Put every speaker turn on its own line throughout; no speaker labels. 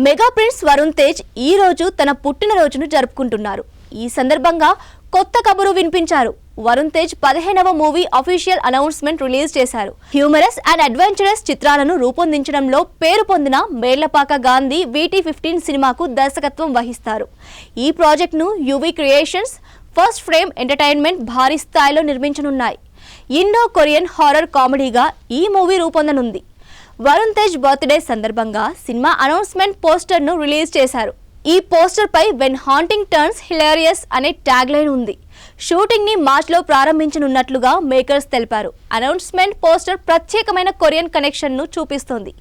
Mega prince Varun Tej ఈ రోజు తన పుట్టినరోజును జరుపుకుంటున్నారు. ఈ సందర్భంగా కొత్త కబురు వినిపించారు. వరుణ్ తేజ్ 15వ మూవీ అఫీషియల్ అనౌన్స్మెంట్ రిలీజ్ చేశారు. హ్యూమరస్ అండ్ అడ్వెంచరస్ చిత్రాలను రూపొందించడంలో పేరు పొందిన మేర్లపాక గాంధీ VT15 సినిమాకు దర్శకత్వం వహిస్తారు. ఈ ప్రాజెక్టును UV creations, first frame entertainment భారీ స్థాయిలో నిర్మించనున్నాయి. ఇండో కొరియన్ హారర్ కామెడీగా ఈ మూవీ రూపొందనుంది. వరుణ్ తేజ్ బర్త్డే సందర్భంగా సినిమా అనౌన్స్మెంట్ పోస్టర్ను రిలీజ్ చేశారు. ఈ పోస్టర్ పై వెన్ హాంటింగ్ టర్న్స్ హిలేరియస్ అనే ట్యాగ్ లైన్ ఉంది. షూటింగ్ ని మార్చ్లో ప్రారంభించనున్నట్లుగా మేకర్స్ తెలిపారు. అనౌన్స్మెంట్ పోస్టర్ ప్రత్యేకమైన కొరియన్ కనెక్షన్ ను చూపిస్తోంది.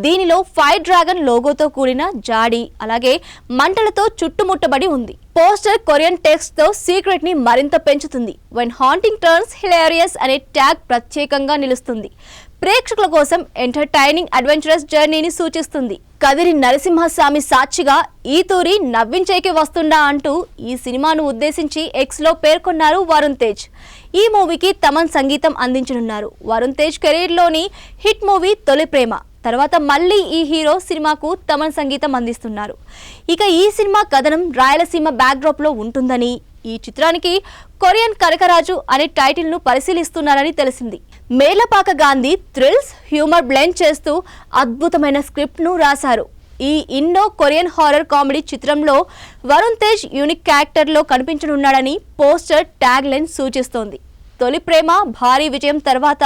దీనిలో ఫైర్ డ్రాగన్ లోగోతో కూడిన జాడీ, అలాగే మంటలతో చుట్టుముట్టబడి ఉంది. పోస్టర్ కొరియన్ టెక్స్ట్ తో సీక్రెట్ ని మరింత పెంచుతుంది. వెన్ హాంటింగ్ టర్న్స్ హిలేరియస్ అనే ట్యాగ్ ప్రత్యేకంగా నిలుస్తుంది. ప్రేక్షకుల కోసం ఎంటర్టైనింగ్ అడ్వెంచరస్ జర్నీని సూచిస్తుంది. కదిరి నరసింహస్వామి సాక్షిగా ఈ తూరి నవ్వించేకి వస్తుందా అంటూ ఈ సినిమాను ఉద్దేశించి ఎక్స్ లో పేర్కొన్నారు వరుణ్ తేజ్. ఈ మూవీకి తమన్ సంగీతం అందించనున్నారు. వరుణ్ తేజ్ కెరీర్లోని హిట్ మూవీ తొలి ప్రేమ తర్వాత మళ్ళీ ఈ హీరో సినిమాకు తమన్ సంగీతం అందిస్తున్నారు. ఇక ఈ సినిమా కథనం రాయలసీమ బ్యాక్డ్రాప్ లో ఉంటుందని, ఈ చిత్రానికి కొరియన్ కనకరాజు అనే టైటిల్ ను పరిశీలిస్తున్నారని తెలిసింది. Merlapaka Gandhi thrills, humour blend చేస్తూ అద్భుతమైన స్క్రిప్ట్ ను రాశారు. ఈ ఇండో కొరియన్ హారర్ కామెడీ చిత్రంలో వరుణ్ తేజ్ యూనిక్ క్యారెక్టర్ లో కనిపించనున్నాడని పోస్టర్ ట్యాగ్ లైన్ సూచిస్తోంది. తొలి ప్రేమ భారీ విజయం తర్వాత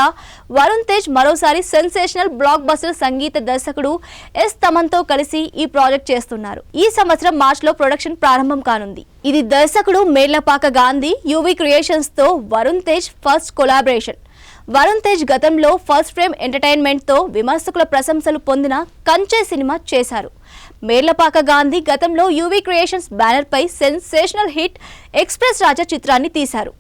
వరుణ్ తేజ్ మరోసారి సెన్సేషనల్ బ్లాక్ బస్టర్ సంగీత దర్శకుడు తమన్తో కలిసి ఈ ప్రాజెక్ట్ చేస్తున్నారు. ఈ సంవత్సరం మార్చ్లో ప్రొడక్షన్ ప్రారంభం కానుంది. ఇది దర్శకుడు మేర్లపాక గాంధీ యువి క్రియేషన్స్ తో వరుణ్ తేజ్ ఫస్ట్ కొలాబరేషన్. వరుణ్ తేజ్ గతంలో ఫస్ట్ ఫ్రేమ్ ఎంటర్టైన్మెంట్ తో విమర్శకుల ప్రశంసలు పొందిన కంచె సినిమా చేశారు. మేర్లపాక గాంధీ గతంలో యువి క్రియేషన్స్ బ్యానర్ పై సెన్సేషనల్ హిట్ ఎక్స్ప్రెస్ రాజా చిత్రాన్ని తీశారు.